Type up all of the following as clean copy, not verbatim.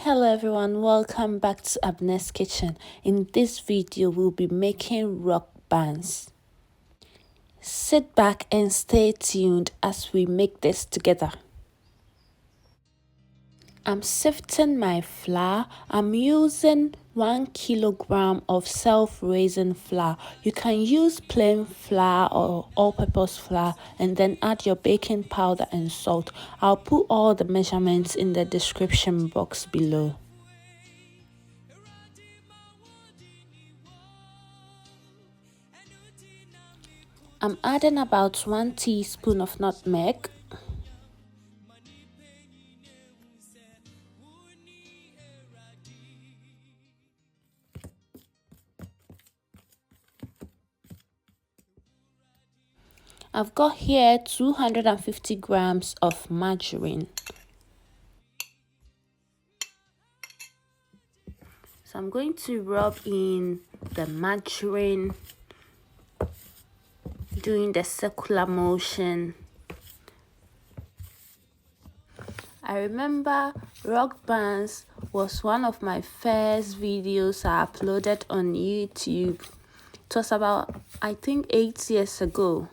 Hello everyone, welcome back to Abena'sKitchen. In this video, we'll be making rock buns. Sit back and stay tuned as we make this together. I'm sifting my flour. I'm using 1 kilogram of self-raising flour. You can use plain flour or all-purpose flour and then add your baking powder and salt. I'll put all the measurements in the description box below. I'm adding about 1 teaspoon of nutmeg. I've got here 250 grams of margarine. So I'm going to rub in the margarine, doing the circular motion. I remember rock buns was one of my first videos I uploaded on YouTube. It was about, I think, 8 years ago.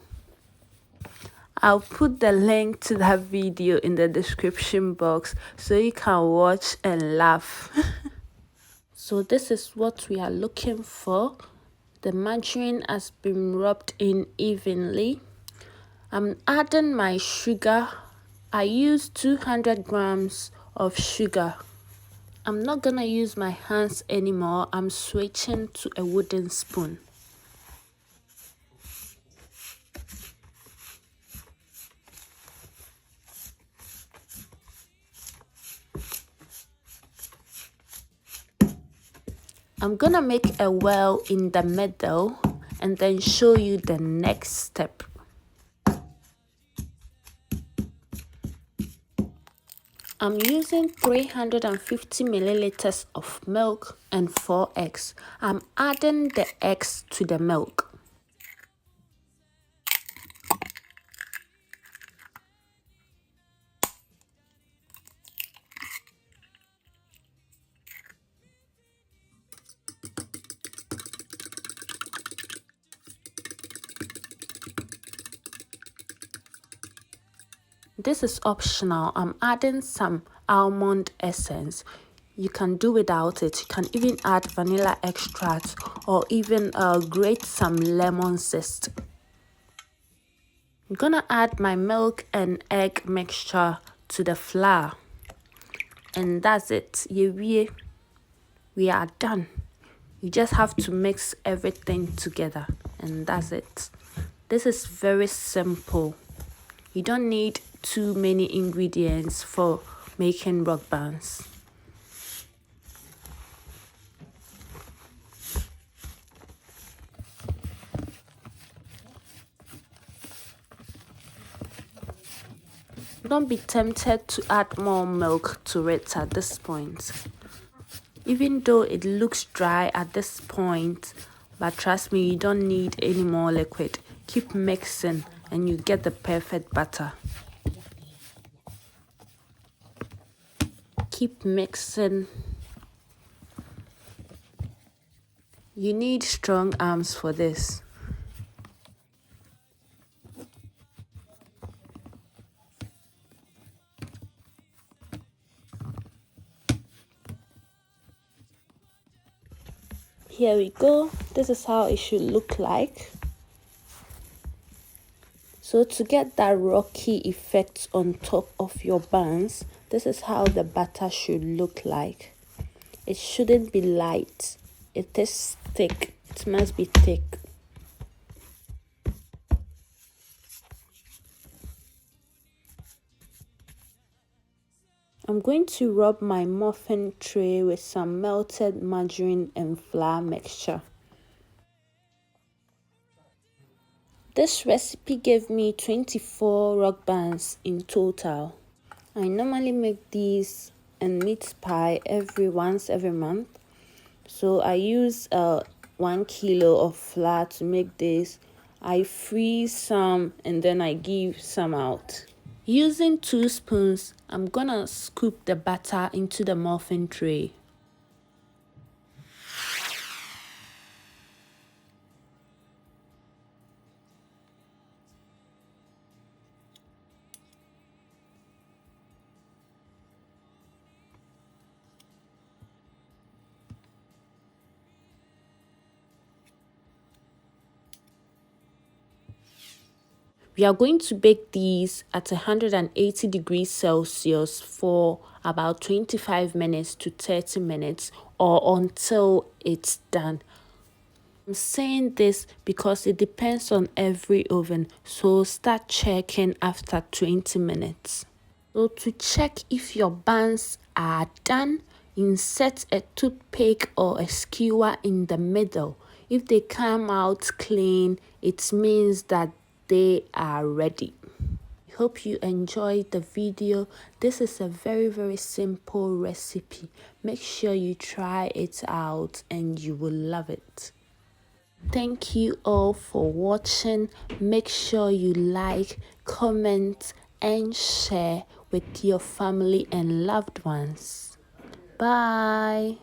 I'll put the link to that video in the description box so you can watch and laugh. So this is what we are looking for. The margarine has been rubbed in evenly. I'm adding my sugar. I use 200 grams of sugar. I'm not gonna use my hands anymore. I'm switching to a wooden spoon. I'm gonna make a well in the middle and then show you the next step. I'm using 350 milliliters of milk and 4 eggs. I'm adding the eggs to the milk. This is optional. I'm adding some almond essence. You can do without it. You can even add vanilla extract or even grate some lemon zest. I'm gonna add my milk and egg mixture to the flour. And that's it. We are done. You just have to mix everything together and that's it. This is very simple. You don't need too many ingredients for making rock buns. Don't be tempted to add more milk to it at this point. Even though it looks dry at this point, but trust me, you don't need any more liquid. Keep mixing and you get the perfect batter. Keep mixing. You need strong arms for this. Here we go. This is how it should look like. So to get that rocky effect on top of your buns, this is how the batter should look like. It shouldn't be light. It is thick. It must be thick. I'm going to rub my muffin tray with some melted margarine and flour mixture. This recipe gave me 24 rock buns in total. I normally make these and meat pie once every month. So I use 1 kilo of flour to make this. I freeze some and then I give some out. Using 2 spoons, I'm gonna scoop the batter into the muffin tray. We are going to bake these at 180 degrees Celsius for about 25 minutes to 30 minutes or until it's done. I'm saying this because it depends on every oven, so start checking after 20 minutes. So to check if your buns are done, insert a toothpick or a skewer in the middle. If they come out clean, it means that they are ready. Hope you enjoyed the video. This is a very simple recipe. Make sure you try it out and you will love it. Thank you all for watching. Make sure you like, comment and share with your family and loved ones. Bye.